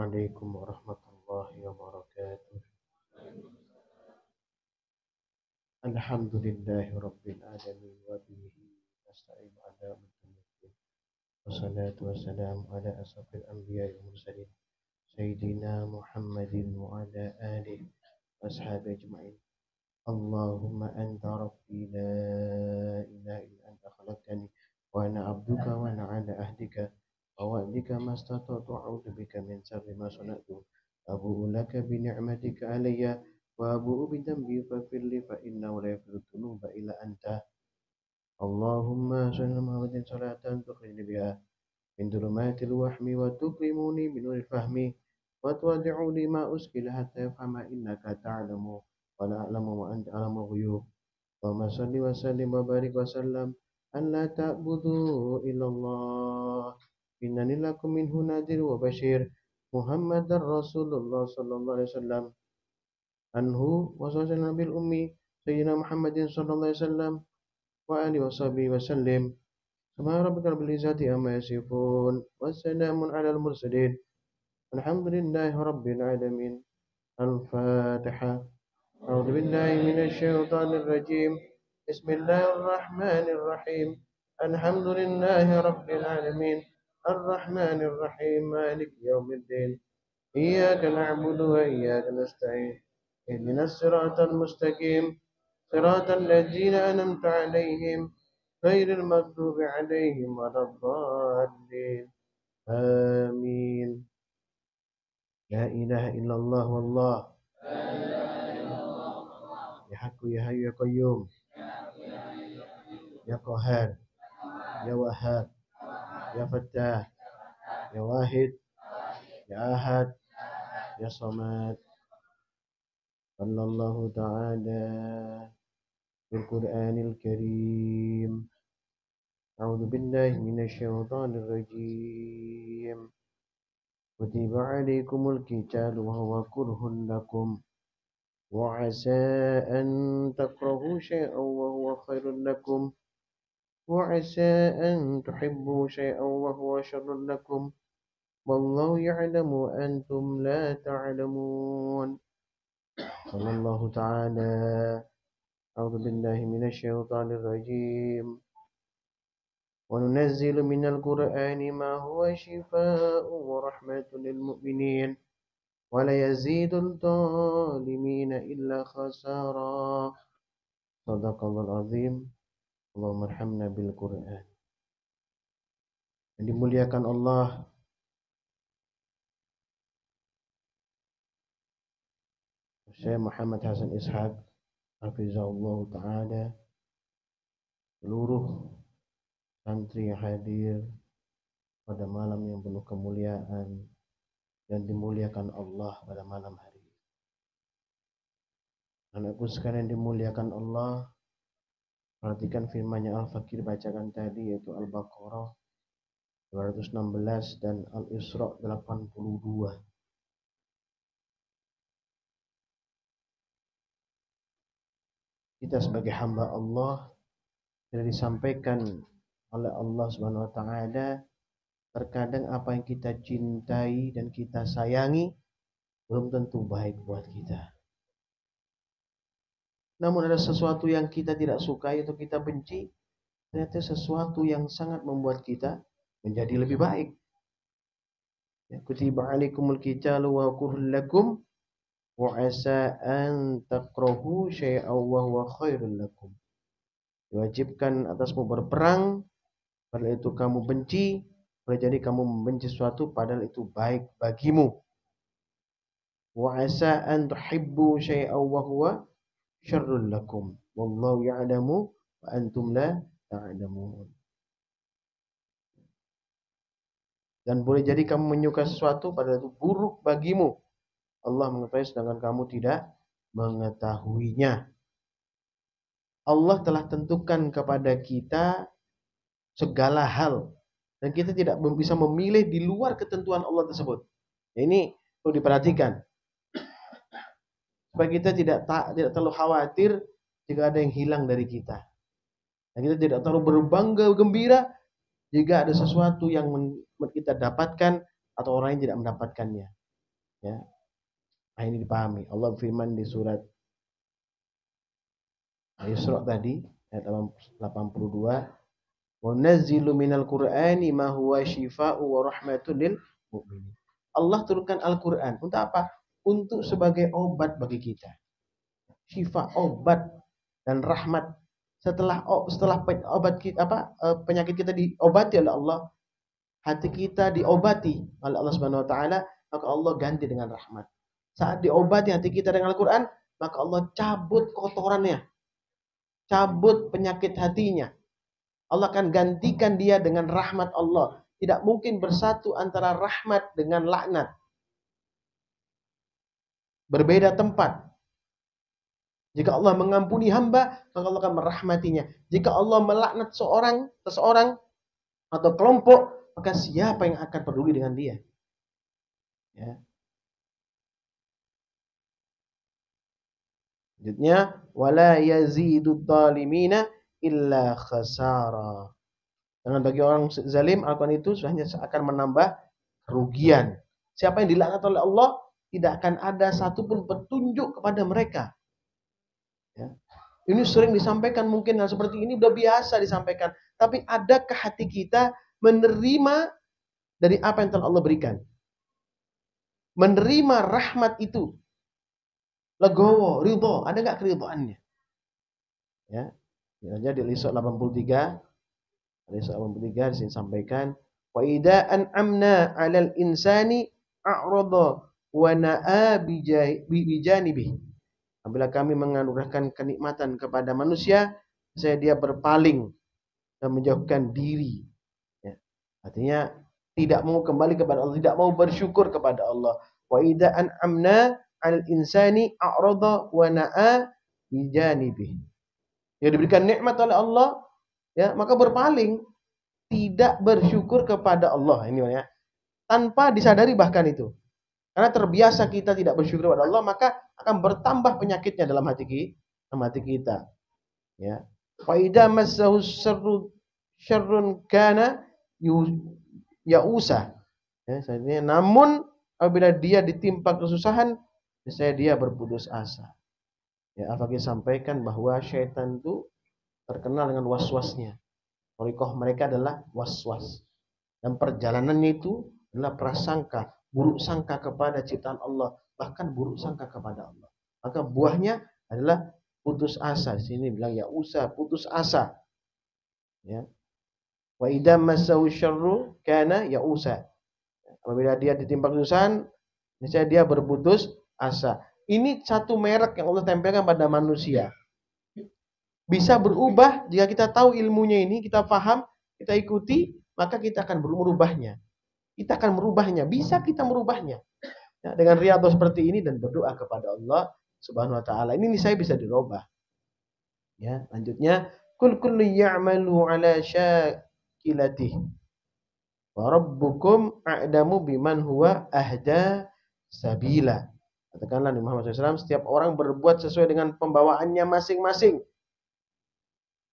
عليكم ورحمة الله وبركاته. الحمد لله رب العالمين وبه نستعين على أمر الدين والصلاة والسلام على أشرف الأنبياء والمرسلين سيدنا محمد وعلى آله وأصحابه أجمعين. اللهم أنت ربي لا إله إلا أنت خلقتني وأنا عبدك وأنا على عهدك ووعدك ما استطعت أعوذ بك من شر ما صنعت أبوء لك بنعمتك علي وأبوء بذنبي فاغفر لي فإنه لا يغفر الذنوب إلا أنت. اللهم صل على محمد صلاة تخرجني بها من ظلمات الوهم وتكرمني بنور الفهم وتودع لي ما أشكل حتى يفهم إنك تعلم ولا أعلم وأنت أعلم الغيوب. اللهم صل وسلم وبارك وسلم أن لا تعبدوا إلا الله إنني لكم منه نذير وبشير محمد رسول الله صلى الله عليه وسلم عنه وصلى النبي الأمي سيدنا محمد صلى الله عليه وسلم وآله وصحبه وسلم. سبحان ربك رب العزة عما يصفون والسلام على المرسلين الحمد لله رب العالمين. الفاتحة. أعوذ بالله من الشيطان الرجيم. بسم الله الرحمن الرحيم. الحمد لله رب العالمين الرحمن الرحيم مالك يوم الدين إياك نعبد وإياك نستعين اهدنا الصراط المستقيم صراط الذين أنعمت عليهم غير المغضوب عليهم ولا الضالين آمين. لا إله إلا الله والله يا حق يا حي يا قيوم يا قهار يا وهاب يا فتاح يا واحد يا أحد يا صمد. صلى الله تعالى في القرآن الكريم. أعوذ بالله من الشيطان الرجيم. كتب عليكم القتال وهو كره لكم وعسى أن تكرهوا شيئا وهو خير لكم وعسى أن تحبوا شيئا وهو شر لكم والله يعلم وأنتم لا تعلمون. صلى الله تعالى. أعوذ بالله من الشيطان الرجيم. وننزل من القرآن ما هو شفاء ورحمة للمؤمنين ولا يزيد الظالمين إلا خسارا. صدق الله العظيم. Allahumma arhamna bil Qur'an. Yang dimuliakan Allah, Syekh Muhammad Hasan Ishaq hafizahullah taala, seluruh santri yang hadir pada malam yang penuh kemuliaan dan dimuliakan Allah pada malam hari ini. Anakku sekalian dimuliakan Allah, perhatikan firman-Nya Al-Fakir bacakan tadi, yaitu Al-Baqarah 216 dan Al-Isra 82. Kita sebagai hamba Allah sudah disampaikan oleh Allah Subhanahu wa taala, terkadang apa yang kita cintai dan kita sayangi belum tentu baik buat kita. Namun ada sesuatu yang kita tidak sukai atau kita benci, ternyata sesuatu yang sangat membuat kita menjadi lebih baik. Ya, kutiba alaikumul qitalu wa kurhul lakum wa asa an takrahu syai'aw wa huwa khairul lakum. Diwajibkan atasmu berperang, padahal itu kamu benci, boleh jadi kamu membenci sesuatu padahal itu baik bagimu. Wa asa an tuhibbu syai'aw wa huwa syarrul lakum wallahu ya'lamu wa antum la ta'lamun. Dan boleh jadi kamu menyukai sesuatu padahal itu buruk bagimu. Allah mengetahui sedangkan kamu tidak mengetahuinya. Allah telah tentukan kepada kita segala hal dan kita tidak bisa memilih di luar ketentuan Allah tersebut. Ini perlu diperhatikan. Supaya kita tidak terlalu khawatir jika ada yang hilang dari kita. Dan kita tidak terlalu berbangga gembira jika ada sesuatu yang kita dapatkan atau orang yang tidak mendapatkannya. Ya, nah, ini dipahami. Allah firman di surat Isra tadi ayat 82, "Wa nazzilu minal Qur'ani ma huwa syifaa'u wa rahmatun lil mu'minin." Allah turunkan Al-Qur'an untuk apa? Untuk sebagai obat bagi kita. Syifa, obat dan rahmat. Setelah obat kita penyakit kita diobati oleh Allah, hati kita diobati oleh Allah Subhanahu wa taala, maka Allah ganti dengan rahmat. Saat diobati hati kita dengan Al-Qur'an, maka Allah cabut kotorannya, cabut penyakit hatinya. Allah akan gantikan dia dengan rahmat Allah. Tidak mungkin bersatu antara rahmat dengan laknat. Berbeda tempat. Jika Allah mengampuni hamba, maka Allah akan merahmatinya. Jika Allah melaknat seseorang atau kelompok, maka siapa yang akan peduli dengan dia? Ya. Selanjutnya, wala yazidud dhalimina illa khasara. Dengan bagi orang zalim, Al-Quran itu hanya akan menambah kerugian. Siapa yang dilaknat oleh Allah, tidak akan ada satupun petunjuk kepada mereka. Ya. Ini sering disampaikan, mungkin hal seperti ini udah biasa disampaikan. Tapi adakah hati kita menerima dari apa yang telah Allah berikan? Menerima rahmat itu. Legowo, ridho, ada nggak keridhoannya? Ya, jadi di Al-Isra 83, Al-Isra 83 disini sampaikan, wa idza an'amna 'alal insani a'rada wa na'a bijanibihi. Apabila kami menganugerahkan kenikmatan kepada manusia, dia berpaling dan menjauhkan diri. Ya. Artinya tidak mau kembali kepada Allah, tidak mau bersyukur kepada Allah. Wa idza an'amna 'alal insani a'rada wa na'a bijanibihi. Ya, diberikan nikmat oleh Allah, ya, maka berpaling, tidak bersyukur kepada Allah. Ini ya. Tanpa disadari bahkan itu. Karena terbiasa kita tidak bersyukur kepada Allah, maka akan bertambah penyakitnya dalam hati kita. Ya. Wa idza massahu syarrun kana ya'usa. Ya, namun apabila dia ditimpa kesusahan, dia berputus asa. Ya, Al-Faqih sampaikan bahwa syaitan itu terkenal dengan was-wasnya. Thariqah mereka adalah was-was. Dan perjalanannya itu adalah prasangka, buruk sangka kepada ciptaan Allah, bahkan buruk sangka kepada Allah. Maka buahnya adalah putus asa. Sini bilang ya usah putus asa. Ya. Wa idza massahu syarru kana ya usah. Apabila dia ditimpa kesusahan, niscaya dia berputus asa. Ini satu merek yang Allah tempelkan pada manusia. Bisa berubah jika kita tahu ilmunya ini, kita paham, kita ikuti, maka kita akan merubahnya. Kita akan merubahnya, bisa kita merubahnya. Ya, dengan riyadhah seperti ini dan berdoa kepada Allah Subhanahu wa taala. Ini saya bisa dirubah. Ya, lanjutnya, kullu ya'malu 'ala syakilatihi. Wa rabbukum a'damu biman huwa ahda sabila. Katakanlah Nabi Muhammad SAW, setiap orang berbuat sesuai dengan pembawaannya masing-masing.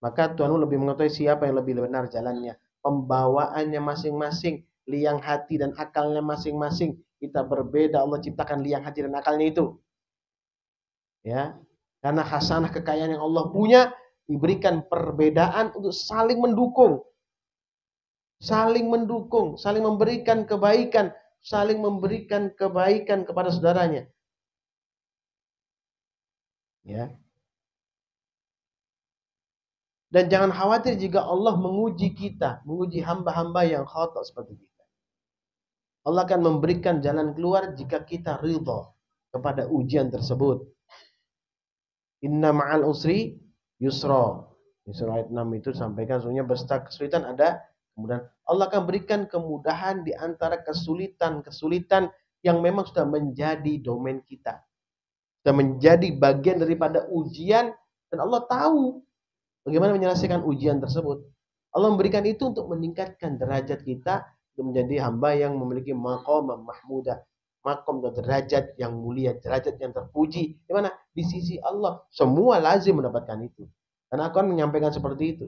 Maka Tuhanmu lebih mengetahui siapa yang lebih benar jalannya. Pembawaannya masing-masing, liang hati dan akalnya masing-masing. Kita berbeda, Allah ciptakan liang hati dan akalnya itu. Ya, karena hasanah kekayaan yang Allah punya, diberikan perbedaan untuk saling mendukung. Saling mendukung, saling memberikan kebaikan, saling memberikan kebaikan kepada saudaranya. Ya. Dan jangan khawatir jika Allah menguji kita, menguji hamba-hamba yang khata seperti kita. Allah akan memberikan jalan keluar jika kita ridha kepada ujian tersebut. Inna ma'al usri yusra. Di surah ayat 6 itu sampaikan sesungguhnya beserta kesulitan ada. Kemudian Allah akan berikan kemudahan di antara kesulitan-kesulitan yang memang sudah menjadi domain kita. Sudah menjadi bagian daripada ujian dan Allah tahu bagaimana menyelesaikan ujian tersebut. Allah memberikan itu untuk meningkatkan derajat kita untuk menjadi hamba yang memiliki maqam mahmudah, maqam atau derajat yang mulia, derajat yang terpuji. Di mana? Di sisi Allah. Semua lazim mendapatkan itu. Karena aku akan menyampaikan seperti itu.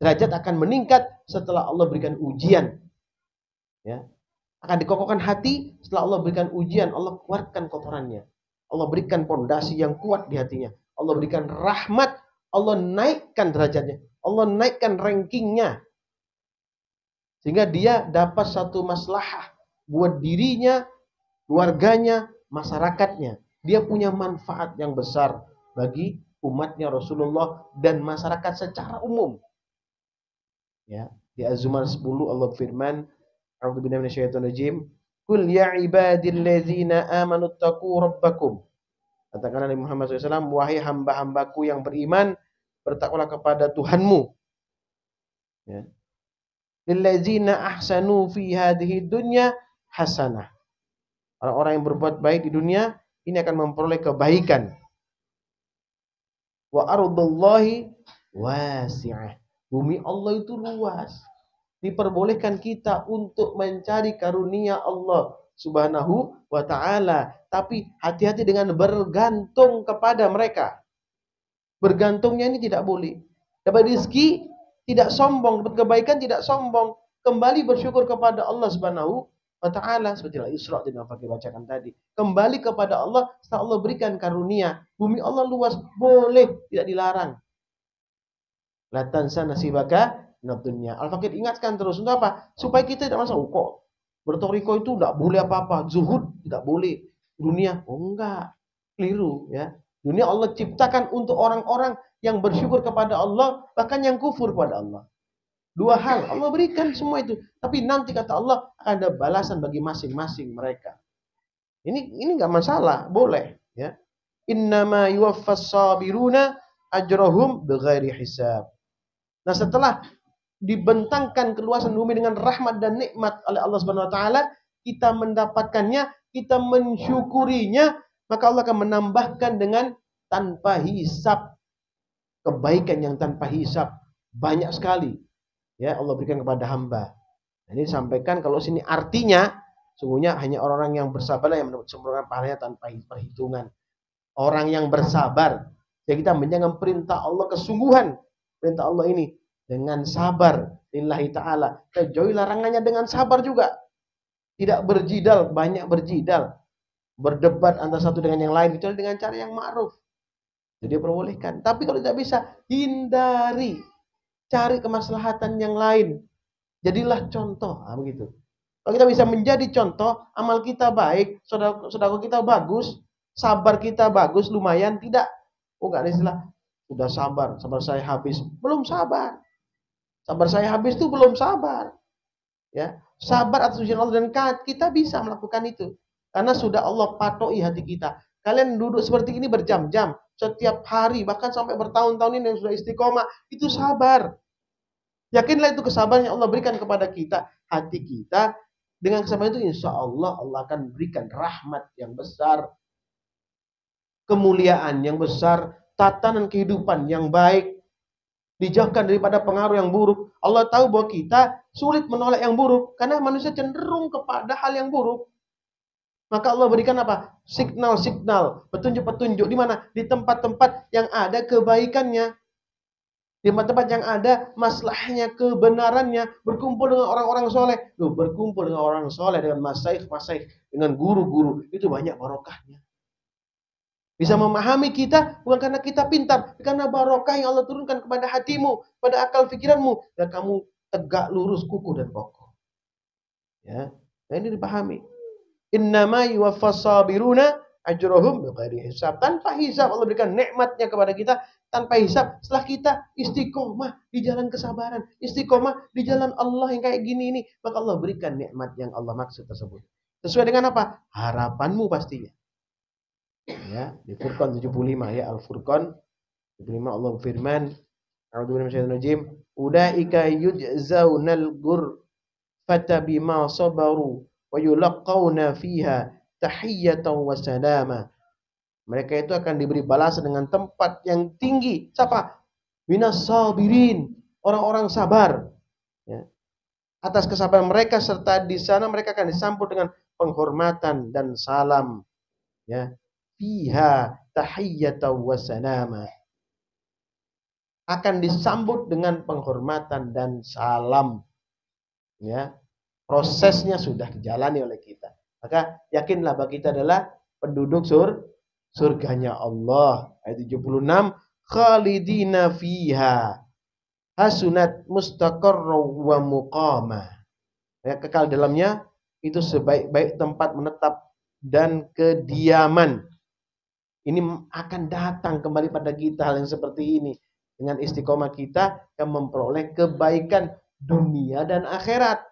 Derajat akan meningkat setelah Allah berikan ujian. Ya. Akan dikokohkan hati setelah Allah berikan ujian, Allah keluarkan kotorannya. Allah berikan pondasi yang kuat di hatinya. Allah berikan rahmat, Allah naikkan derajatnya. Allah naikkan rankingnya. Sehingga dia dapat satu maslahah buat dirinya, keluarganya, masyarakatnya. Dia punya manfaat yang besar bagi umatnya Rasulullah dan masyarakat secara umum. Ya, di Az-Zumar 10 Allah firman, A'udzubillahi minasyaitonirrajim, "Qul ya ibadilladzina amanu taqu rabbakum." Katakanlah Nabi Muhammad SAW, wahai hamba-hambaku yang beriman, bertakwalah kepada Tuhanmu. Ya. Lilladzina ahsanu fi hadhihi dunya hasanah. Orang-orang yang berbuat baik di dunia ini akan memperoleh kebaikan. Wa ardullahi wasi'ah. Bumi Allah itu luas. Diperbolehkan kita untuk mencari karunia Allah Subhanahu wa ta'ala. Tapi hati-hati dengan bergantung kepada mereka. Bergantungnya ini tidak boleh. Dapat rezeki tidak sombong, dapat kebaikan tidak sombong. Kembali bersyukur kepada Allah Subhanahu wa ta'ala. Seperti Al-Isra yang Fakir bacakan tadi. Kembali kepada Allah setelah Allah berikan karunia. Bumi Allah luas, boleh, tidak dilarang. La tansa nasibaka minad dunya. Al-Fakir ingatkan terus untuk apa? Supaya kita tidak masuk kok bertoriko itu tidak boleh apa-apa, zuhud tidak boleh. Dunia, oh enggak. Keliru ya. Dunia Allah ciptakan untuk orang-orang yang bersyukur kepada Allah, bahkan yang kufur kepada Allah. Dua hal, Allah berikan semua itu. Tapi nanti kata Allah akan ada balasan bagi masing-masing mereka. Ini enggak masalah, boleh ya. Innama yuwaffas sabiruna ajrahum bighairi hisab. Nah, setelah dibentangkan keluasan bumi dengan rahmat dan nikmat oleh Allah Subhanahu wa taala, kita mendapatkannya, kita mensyukurinya, maka Allah akan menambahkan dengan tanpa hisab. Kebaikan yang tanpa hisab banyak sekali. Ya, Allah berikan kepada hamba. Nah, ini disampaikan kalau sini artinya sungguhnya hanya orang-orang yang bersabar yang mendapat sempurna pahalanya tanpa perhitungan. Orang yang bersabar. Jadi kita menjalankan perintah Allah kesungguhan. Perintah Allah ini dengan sabar lillahi ta'ala. Kita jauhi larangannya dengan sabar juga. Tidak berjidal, banyak berjidal. Berdebat antara satu dengan yang lain. Kecuali dengan cara yang ma'ruf. Jadi perbolehkan. Tapi kalau tidak bisa, hindari. Cari kemaslahatan yang lain. Jadilah contoh. Nah, begitu. Kalau kita bisa menjadi contoh, amal kita baik, saudara kita bagus, sabar kita bagus, lumayan, tidak. Oh, enggak ada istilah. Sudah sabar saya habis. Belum sabar. Sabar saya habis itu belum sabar. Ya, sabar atas ujian Allah dan kita bisa melakukan itu. Karena sudah Allah patoki hati kita. Kalian duduk seperti ini berjam-jam, setiap hari, bahkan sampai bertahun-tahun ini yang sudah istiqomah, itu sabar. Yakinlah itu kesabaran yang Allah berikan kepada kita, hati kita. Dengan kesabaran itu insya Allah akan berikan rahmat yang besar, kemuliaan yang besar, tatanan kehidupan yang baik, dijauhkan daripada pengaruh yang buruk. Allah tahu bahwa kita sulit menolak yang buruk karena manusia cenderung kepada hal yang buruk. Maka Allah berikan apa? Signal-signal, petunjuk-petunjuk di mana? Di tempat-tempat yang ada kebaikannya. Di tempat-tempat yang ada maslahnya, kebenarannya, berkumpul dengan orang-orang soleh. Loh, berkumpul dengan orang soleh, dengan masyayikh, dengan guru-guru, itu banyak barokahnya. Bisa memahami kita bukan karena kita pintar, karena barokah yang Allah turunkan kepada hatimu, pada akal pikiranmu, dan kamu tegak lurus, kukuh dan kokoh. Ya, nah ini dipahami. Innama yuwaffas sabiruna ajrahum bighairi hisab. Tanpa hisab Allah berikan nikmatnya kepada kita tanpa hisab. Setelah kita istiqomah di jalan kesabaran, istiqomah di jalan Allah yang kayak gini ini, maka Allah berikan nikmat yang Allah maksud tersebut. Sesuai dengan apa? Harapanmu pastinya. Ya, di Furqan 75 ya, Al-Furqan 75 Allah firman, A'udzubillahi minasyaitonir rajim, ulaika yujzaunal ghurfata bima sabaru wa yulqauna fiha tahiyatan wa salama. Mereka itu akan diberi balasan dengan tempat yang tinggi. Siapa? Minas sabirin, orang-orang sabar. Ya. Atas kesabaran mereka serta di sana mereka akan disambut dengan penghormatan dan salam. Ya. Fiha tahiyyatan wa salama. Akan disambut dengan penghormatan dan salam. Ya. Prosesnya sudah dijalani oleh kita. Maka yakinlah bahwa kita adalah penduduk surganya Allah. Ayat 76, khalidina fiha hasunat mustaqarra wa muqama. Ya, kekal dalamnya itu sebaik-baik tempat menetap dan kediaman. Ini akan datang kembali pada kita hal yang seperti ini. Dengan istiqomah kita yang memperoleh kebaikan dunia dan akhirat.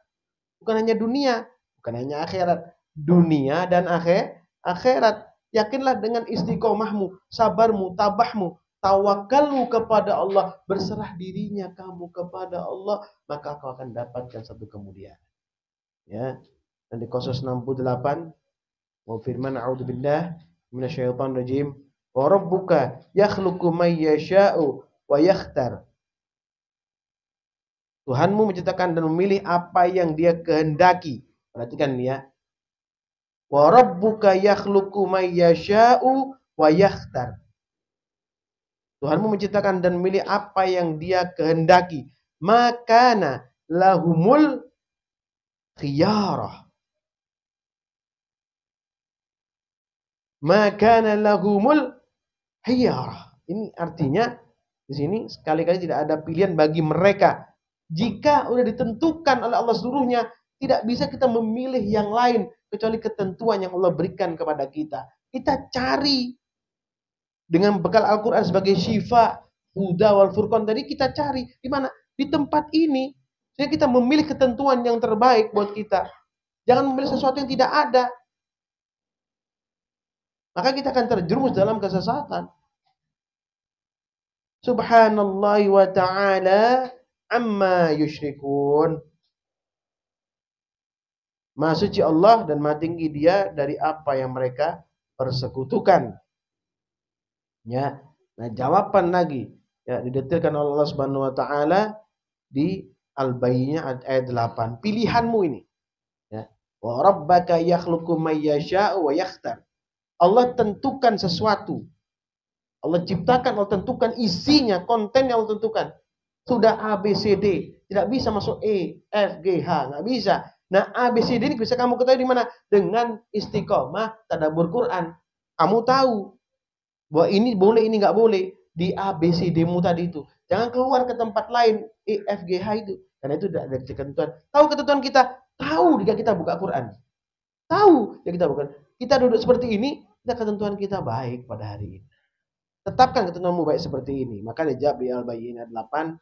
Bukan hanya dunia, bukan hanya akhirat. Dunia dan akhirat. Yakinlah dengan istiqomahmu, sabarmu, tabahmu, tawakalmu kepada Allah, berserah dirinya kamu kepada Allah, maka kau akan dapatkan satu kemuliaan. Ya. Dan di Qasas 68 wa firman a'udzubillah minasyaitonir rajim wa rabbuka yakhluqu may yasha'u wa yakhtar. Tuhanmu menciptakan dan memilih apa yang Dia kehendaki. Perhatikan ya. Wa rabbuka yakhluqu may yasha'u wa yakhtar. Tuhanmu menciptakan dan memilih apa yang Dia kehendaki. Makana lahumul khiyarah. Makana lahumul khiyarah. Ini artinya di sini sekali-kali tidak ada pilihan bagi mereka. Jika sudah ditentukan oleh Allah seluruhnya, tidak bisa kita memilih yang lain kecuali ketentuan yang Allah berikan kepada kita. Kita cari dengan bekal Al-Quran sebagai syifa, huda wal furqan tadi, kita cari di mana? Di tempat ini. Sehingga kita memilih ketentuan yang terbaik buat kita. Jangan memilih sesuatu yang tidak ada. Maka kita akan terjerumus dalam kesesatan. Subhanallah wa ta'ala amma yusyrikun. Maha suci Allah dan maha tinggi Dia dari apa yang mereka persekutukan. Ya. Nah, jawaban lagi ya didetailkan oleh Allah Subhanahu wa taala di Al-Bayyinah ayat 8. Pilihanmu ini. Ya. Wa rabbaka yakhluqu may yasha'u wa yakhtar. Allah tentukan sesuatu. Allah ciptakan, Allah tentukan isinya, konten yang Allah tentukan. Sudah A, B, C, D. Tidak bisa masuk E, F, G, H. Nggak bisa. Nah, A, B, C, D ini bisa kamu ketahui di mana? Dengan istiqomah tadabbur Quran. Kamu tahu bahwa ini boleh, ini nggak boleh. Di A, B, C, D-mu tadi itu. Jangan keluar ke tempat lain. E, F, G, H itu. Karena itu tidak ada ketentuan. Tahu ketentuan kita? Tahu jika kita buka Quran. Tahu jika kita buka. Kita duduk seperti ini, ketentuan kita baik pada hari ini. Tetapkan ketentuanmu baik seperti ini. Maka dijawab di Al-Bayyinah 8.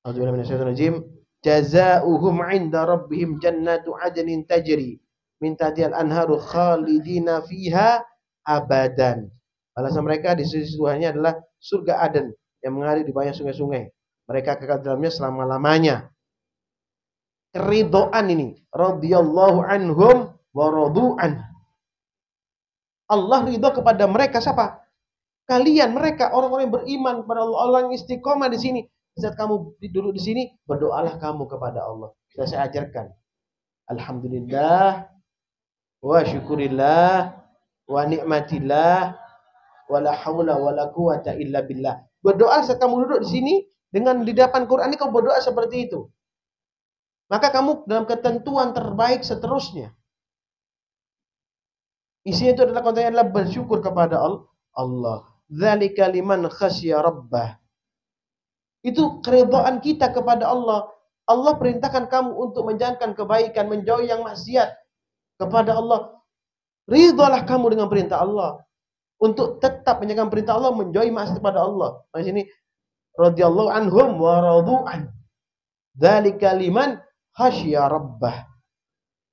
A'udzubillahi minasyaitonir rajim. Jazaohum 'inda rabbihim jannatu 'adnin tajri min tahtiha al-anharu khalidina fiha abadan. Balasan mereka di sisi Tuhannya adalah surga Aden yang mengalir di banyak sungai-sungai. Mereka kekal dalamnya selama-lamanya. Keridhaan ini, radhiyallahu anhum wa radu'an. Allah ridho kepada mereka siapa? Kalian, mereka, orang-orang yang beriman kepada Allah, orang yang istiqomah di sini. Saat kamu duduk di sini, berdoalah kamu kepada Allah. Sudah saya ajarkan. Alhamdulillah, wa syukurillah, wa ni'matillah, wa la hawla wa la quwata illa billah. Berdoa saat kamu duduk di sini, dengan di depan Quran ini kamu berdoa seperti itu. Maka kamu dalam ketentuan terbaik seterusnya. Isinya itu adalah kontennya adalah bersyukur kepada Allah. Dzalika liman khasya rabbah. Itu keridhaan kita kepada Allah. Allah perintahkan kamu untuk menjalankan kebaikan, menjauhi yang maksiat kepada Allah. Ridhalah kamu dengan perintah Allah. Untuk tetap menjalankan perintah Allah, menjauhi maksiat kepada Allah. Di sini radhiyallahu anhum wa radu'an. Dzalika liman khasya rabbah.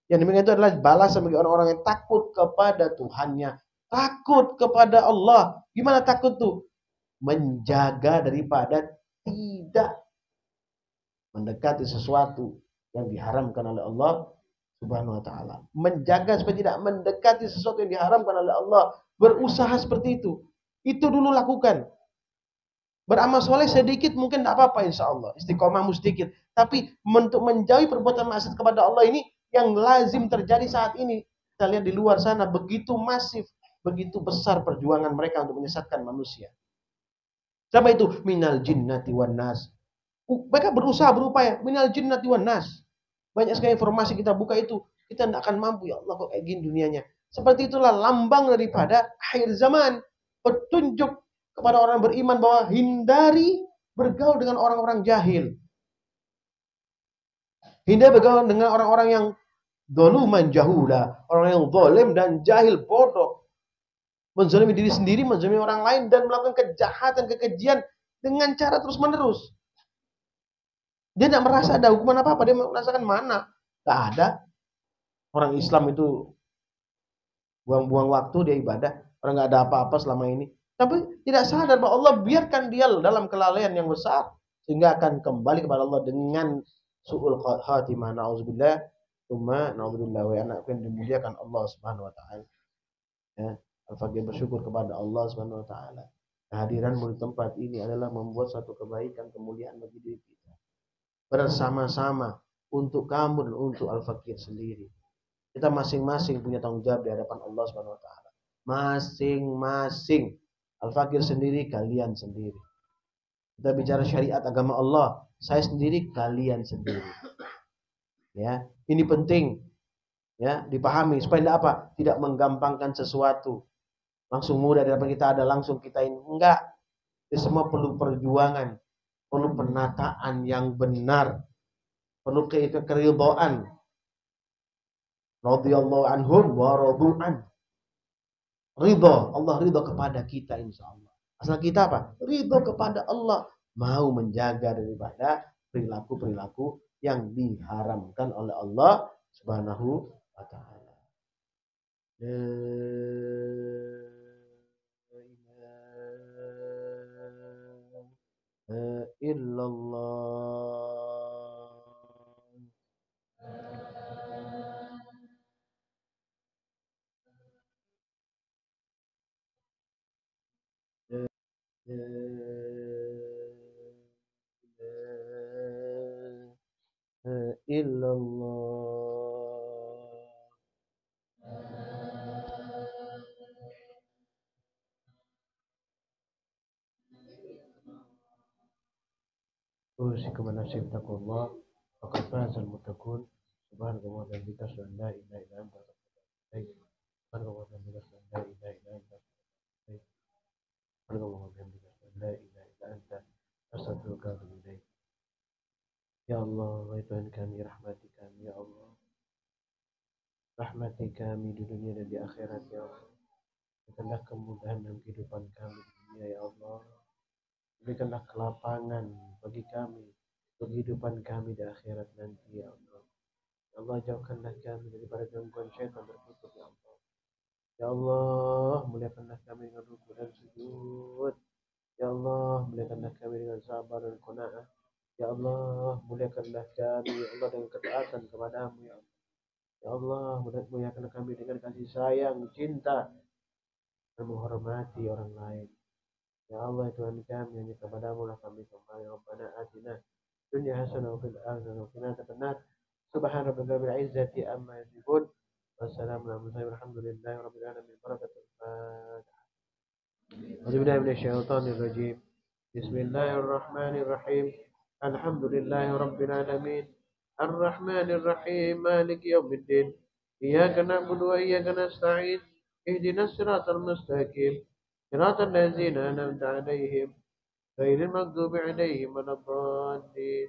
Yang demikian itu adalah balasan bagi orang-orang yang takut kepada Tuhannya. Takut kepada Allah. Gimana takut tuh? Menjaga daripada tidak mendekati sesuatu yang diharamkan oleh Allah Subhanahu wa taala. Menjaga supaya tidak mendekati sesuatu yang diharamkan oleh Allah. Berusaha seperti itu. Itu dulu lakukan. Beramal soleh sedikit mungkin tidak apa-apa insya Allah. Istiqomahmu sedikit. Tapi untuk menjauhi perbuatan maksiat kepada Allah ini yang lazim terjadi saat ini. Kita lihat di luar sana begitu masif, begitu besar perjuangan mereka untuk menyesatkan manusia. Siapa itu? Minal jinnati wan nas. Mereka berusaha berupaya minal jinnati wan nas. Banyak sekali informasi kita buka itu, kita tidak akan mampu. Ya Allah, kok kayak gini dunianya. Seperti itulah lambang daripada akhir zaman. Petunjuk kepada orang beriman bahwa hindari bergaul dengan orang-orang jahil. Hindari bergaul dengan orang-orang yang doluman jahula, orang yang zalim dan jahil, bodoh. Menzalimi diri sendiri, menzalimi orang lain, dan melakukan kejahatan, kekejian dengan cara terus-menerus. Dia tidak merasa ada hukuman apa-apa, dia merasakan mana. Tidak ada. Orang Islam itu buang-buang waktu dia ibadah, orang nggak ada apa-apa selama ini. Tapi tidak sadar bahwa Allah biarkan dia dalam kelalaian yang besar, sehingga akan kembali kepada Allah dengan su'ul khatimah. Na'udzubillah, tsumma na'udzubillah. Wa anak yang dimuliakan Allah Subhanahu wa taala. Ya, Al-Fakir bersyukur kepada Allah Subhanahu wa taala. Kehadiranmu di tempat ini adalah membuat satu kebaikan, kemuliaan bagi diri kita. Bersama-sama untuk kamu dan untuk Al-Fakir sendiri. Kita masing-masing punya tanggung jawab di hadapan Allah Subhanahu wa taala. Masing-masing. Al-Fakir sendiri, kalian sendiri. Kita bicara syariat agama Allah, saya sendiri, kalian sendiri. Ya, ini penting ya dipahami supaya tidak apa? Tidak menggampangkan sesuatu. Langsung mudah di hadapan kita ada, langsung kita ini enggak. Itu semua perlu perjuangan, perlu penataan yang benar, perlu keridhaan. Radhiyallahu anhum wa radu'an. Ridho, Allah ridho kepada kita insya Allah. Asal kita apa? Ridho kepada Allah. Mau menjaga daripada perilaku-perilaku yang diharamkan oleh Allah Subhanahu wa ta'ala. La ilaha illallah. Illallah. Usikum an-nafsi bittaqwallah faqad faza al-muttaqun. Subhanallahi wa bihamdihi asyhadu an la ilaha illa anta astaghfiruka wa atubu ilaik. Subhanallahi wa bihamdihi asyhadu an la ilaha illa anta Subhanallahi wa bihamdihi asyhadu an la ilaha illa anta astaghfiruka wa atubu ilaik. Ya Allah, wahai Tuhan kami, rahmati kami ya Allah. Rahmati kami di dunia dan di akhirat ya Allah. Berikanlah kemudahan dalam kehidupan kami di dunia ya Allah. Berikanlah kelapangan bagi kami, kehidupan kami di akhirat nanti ya Allah. Ya Allah, jauhkanlah kami daripada gangguan syaitan terkutuk ya Allah. Ya Allah, muliakanlah kami dengan ruku dan sujud. Ya Allah, muliakanlah kami dengan sabar dan qanaah. Ya Allah, muliakanlah kami ya Allah dengan ketaatan kepadamu ya Allah. Ya Allah, muliakanlah kami dengan kasih sayang, cinta, dan menghormati orang lain. Ya Allah, Tuhan kami, hanya kepadamu lah kami kembali. Rabbana atina dunya hasanah wa fil akhirati wa qina adzabannar. Subhana rabbika rabbil izzati amma yasifun. Wassalamu ala mursalin walhamdulillahi rabbil alamin. Barakatul Fatihah. A'udzu billahi minasyaitonir rajim. Bismillahirrahmanirrahim. Alhamdulillahi rabbil alamin. Ar-Rahmanir Rahim. Maliki yaumiddin. Iyyaka na'budu wa iyyaka nasta'in. Ihdinas siratal mustaqim. صراط الذين أنعمت عليهم غير المغضوب عليهم ولا الضالين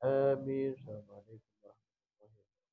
آمين. السلام عليكم ورحمة الله وبركاته.